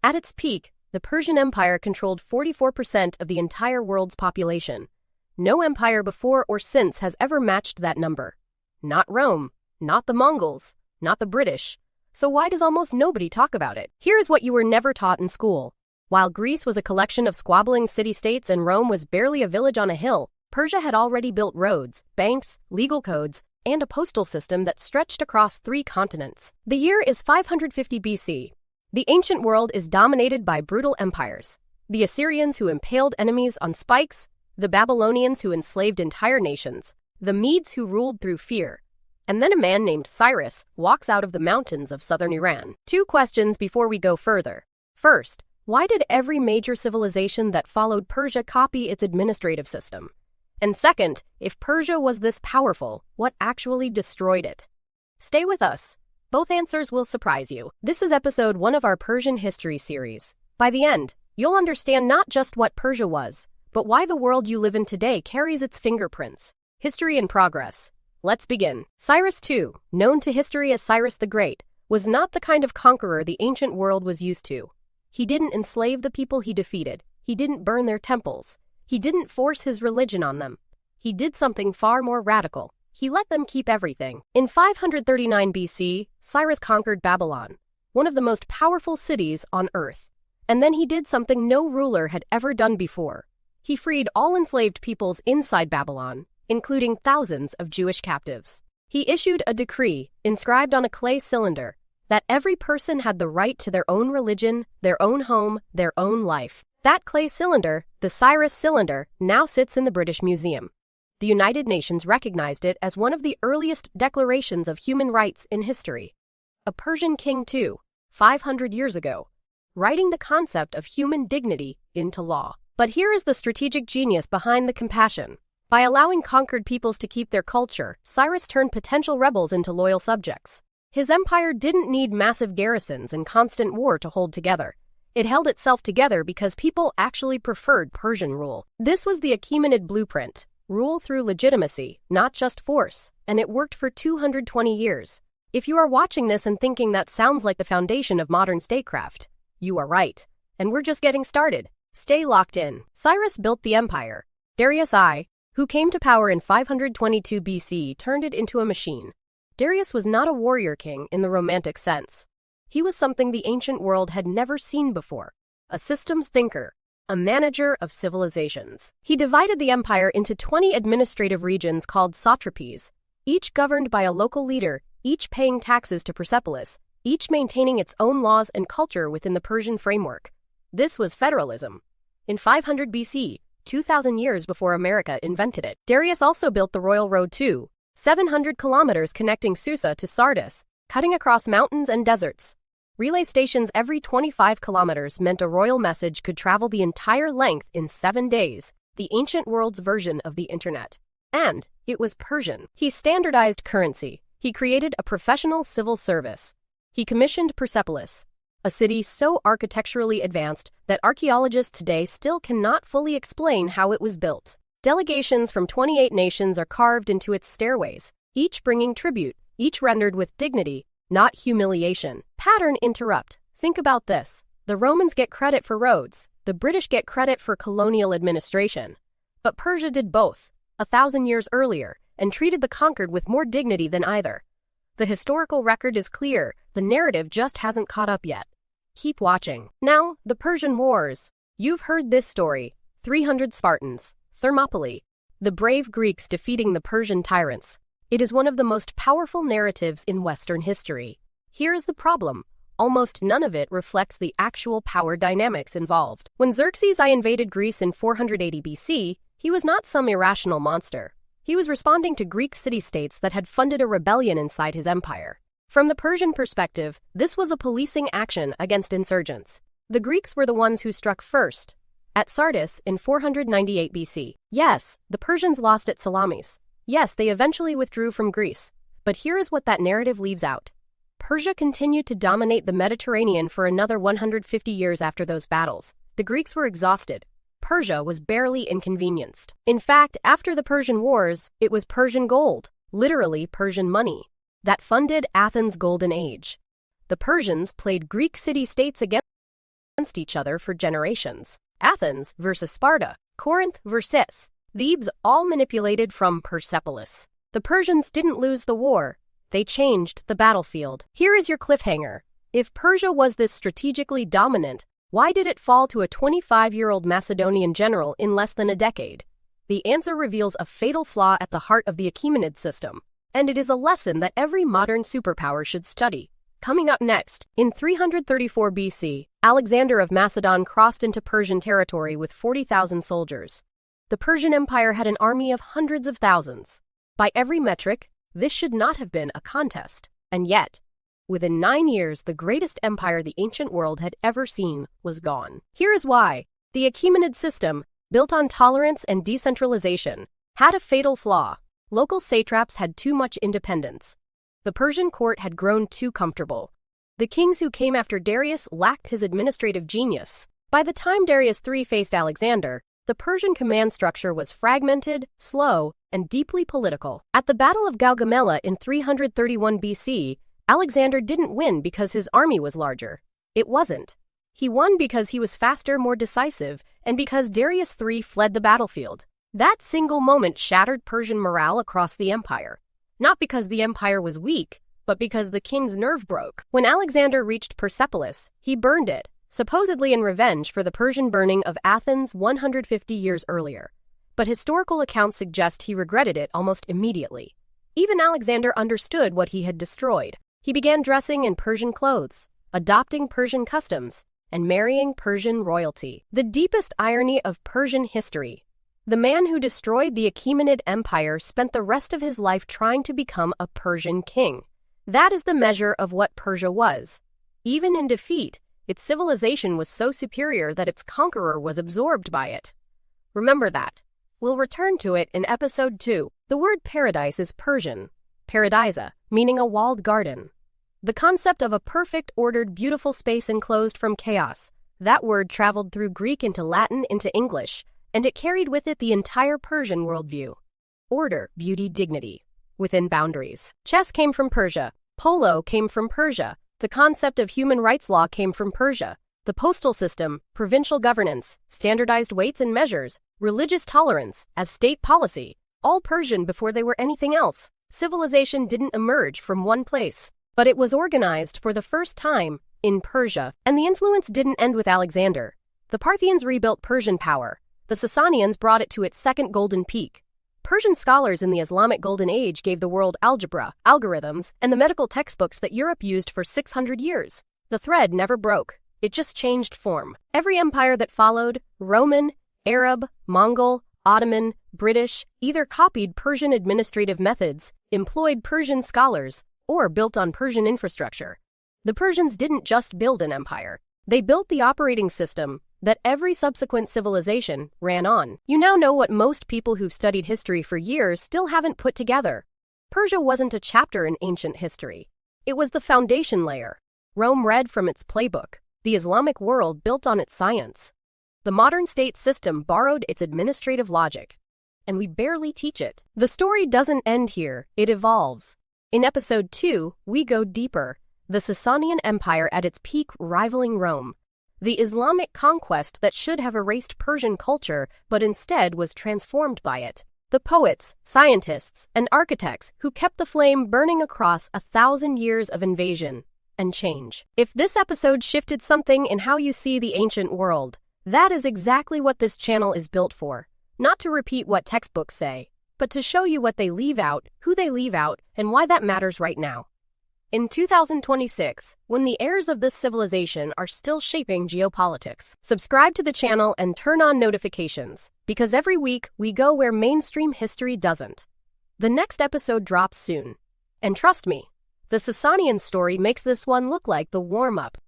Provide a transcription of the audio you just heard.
At its peak, the Persian Empire controlled 44% of the entire world's population. No empire before or since has ever matched that number. Not Rome, not the Mongols, not the British. So why does almost nobody talk about it? Here's what you were never taught in school. While Greece was a collection of squabbling city-states and Rome was barely a village on a hill, Persia had already built roads, banks, legal codes, and a postal system that stretched across 3 continents. The year is 550 BC. The ancient world is dominated by brutal empires. The Assyrians who impaled enemies on spikes, the Babylonians who enslaved entire nations, the Medes who ruled through fear. And then a man named Cyrus walks out of the mountains of southern Iran. 2 questions before we go further. First, why did every major civilization that followed Persia copy its administrative system? And second, if Persia was this powerful, what actually destroyed it? Stay with us. Both answers will surprise you. This is episode 1 of our Persian history series. By the end, you'll understand not just what Persia was, but why the world you live in today carries its fingerprints. History in progress. Let's begin. Cyrus II, known to history as Cyrus the Great, was not the kind of conqueror the ancient world was used to. He didn't enslave the people he defeated. He didn't burn their temples. He didn't force his religion on them. He did something far more radical. He let them keep everything. In 539 BC, Cyrus conquered Babylon, one of the most powerful cities on earth. And then he did something no ruler had ever done before. He freed all enslaved peoples inside Babylon, including thousands of Jewish captives. He issued a decree, inscribed on a clay cylinder, that every person had the right to their own religion, their own home, their own life. That clay cylinder, the Cyrus cylinder, now sits in the British Museum. The United Nations recognized it as one of the earliest declarations of human rights in history. A Persian king too, 500 years ago, writing the concept of human dignity into law. But here is the strategic genius behind the compassion. By allowing conquered peoples to keep their culture, Cyrus turned potential rebels into loyal subjects. His empire didn't need massive garrisons and constant war to hold together. It held itself together because people actually preferred Persian rule. This was the Achaemenid blueprint. Rule through legitimacy, not just force, and it worked for 220 years. If you are watching this and thinking that sounds like the foundation of modern statecraft, you are right. And we're just getting started. Stay locked in. Cyrus built the empire. Darius I, who came to power in 522 BC, turned it into a machine. Darius was not a warrior king in the romantic sense. He was something the ancient world had never seen before. A systems thinker. A manager of civilizations. He divided the empire into 20 administrative regions called satrapies, each governed by a local leader, each paying taxes to Persepolis, each maintaining its own laws and culture within the Persian framework. This was federalism. In 500 BC, 2,000 years before America invented it. Darius also built the Royal Road too, 700 kilometers connecting Susa to Sardis, cutting across mountains and deserts. Relay stations every 25 kilometers meant a royal message could travel the entire length in 7 days, the ancient world's version of the internet. And it was Persian. He standardized currency. He created a professional civil service. He commissioned Persepolis, a city so architecturally advanced that archaeologists today still cannot fully explain how it was built. Delegations from 28 nations are carved into its stairways, each bringing tribute, each rendered with dignity, not humiliation. Pattern interrupt. Think about this. The Romans get credit for roads. The British get credit for colonial administration. But Persia did both, 1,000 years earlier, and treated the conquered with more dignity than either. The historical record is clear. The narrative just hasn't caught up yet. Keep watching. Now, the Persian Wars. You've heard this story. 300 Spartans. Thermopylae. The brave Greeks defeating the Persian tyrants. It is one of the most powerful narratives in Western history. Here is the problem. Almost none of it reflects the actual power dynamics involved. When Xerxes I invaded Greece in 480 BC, he was not some irrational monster. He was responding to Greek city-states that had funded a rebellion inside his empire. From the Persian perspective, this was a policing action against insurgents. The Greeks were the ones who struck first, at Sardis in 498 BC. Yes, the Persians lost at Salamis. Yes, they eventually withdrew from Greece. But here is what that narrative leaves out. Persia continued to dominate the Mediterranean for another 150 years after those battles. The Greeks were exhausted. Persia was barely inconvenienced. In fact, after the Persian Wars, it was Persian gold, literally Persian money, that funded Athens' Golden Age. The Persians played Greek city-states against against each other for generations. Athens versus Sparta, Corinth versus Thebes, all manipulated from Persepolis. The Persians didn't lose the war, they changed the battlefield. Here is your cliffhanger. If Persia was this strategically dominant, why did it fall to a 25-year-old Macedonian general in less than a decade? The answer reveals a fatal flaw at the heart of the Achaemenid system, and it is a lesson that every modern superpower should study. Coming up next, in 334 BC, Alexander of Macedon crossed into Persian territory with 40,000 soldiers. The Persian Empire had an army of hundreds of thousands. By every metric, this should not have been a contest. And yet, within 9 years, the greatest empire the ancient world had ever seen was gone. Here is why. The Achaemenid system, built on tolerance and decentralization, had a fatal flaw. Local satraps had too much independence. The Persian court had grown too comfortable. The kings who came after Darius lacked his administrative genius. By the time Darius III faced Alexander, the Persian command structure was fragmented, slow, and deeply political. At the Battle of Gaugamela in 331 BC, Alexander didn't win because his army was larger. It wasn't. He won because he was faster, more decisive, and because Darius III fled the battlefield. That single moment shattered Persian morale across the empire. Not because the empire was weak, but because the king's nerve broke. When Alexander reached Persepolis, he burned it, supposedly in revenge for the Persian burning of Athens 150 years earlier. But historical accounts suggest he regretted it almost immediately. Even Alexander understood what he had destroyed. He began dressing in Persian clothes, adopting Persian customs, and marrying Persian royalty. The deepest irony of Persian history. The man who destroyed the Achaemenid Empire spent the rest of his life trying to become a Persian king. That is the measure of what Persia was. Even in defeat, its civilization was so superior that its conqueror was absorbed by it. Remember that. We'll return to it in episode 2. The word paradise is Persian, paradisa, meaning a walled garden. The concept of a perfect, ordered, beautiful space enclosed from chaos. That word traveled through Greek into Latin into English, and it carried with it the entire Persian worldview. Order, beauty, dignity, within boundaries. Chess came from Persia. Polo came from Persia. The concept of human rights law came from Persia. The postal system, provincial governance, standardized weights and measures, religious tolerance as state policy, all Persian before they were anything else. Civilization didn't emerge from one place, but it was organized for the first time in Persia. And the influence didn't end with Alexander. The Parthians rebuilt Persian power. The Sasanians brought it to its second golden peak. Persian scholars in the Islamic Golden Age gave the world algebra, algorithms, and the medical textbooks that Europe used for 600 years. The thread never broke. It just changed form. Every empire that followed, Roman, Arab, Mongol, Ottoman, British, either copied Persian administrative methods, employed Persian scholars, or built on Persian infrastructure. The Persians didn't just build an empire. They built the operating system that every subsequent civilization ran on. You now know what most people who've studied history for years still haven't put together. Persia wasn't a chapter in ancient history. It was the foundation layer. Rome read from its playbook. The Islamic world built on its science. The modern state system borrowed its administrative logic. And we barely teach it. The story doesn't end here, it evolves. In episode 2, we go deeper. The Sasanian Empire at its peak rivaling Rome. The Islamic conquest that should have erased Persian culture but instead was transformed by it. The poets, scientists, and architects who kept the flame burning across 1,000 years of invasion and change. If this episode shifted something in how you see the ancient world, that is exactly what this channel is built for. Not to repeat what textbooks say, but to show you what they leave out, who they leave out, and why that matters right now. In 2026, when the heirs of this civilization are still shaping geopolitics, subscribe to the channel and turn on notifications, because every week we go where mainstream history doesn't. The next episode drops soon. And trust me, the Sasanian story makes this one look like the warm-up.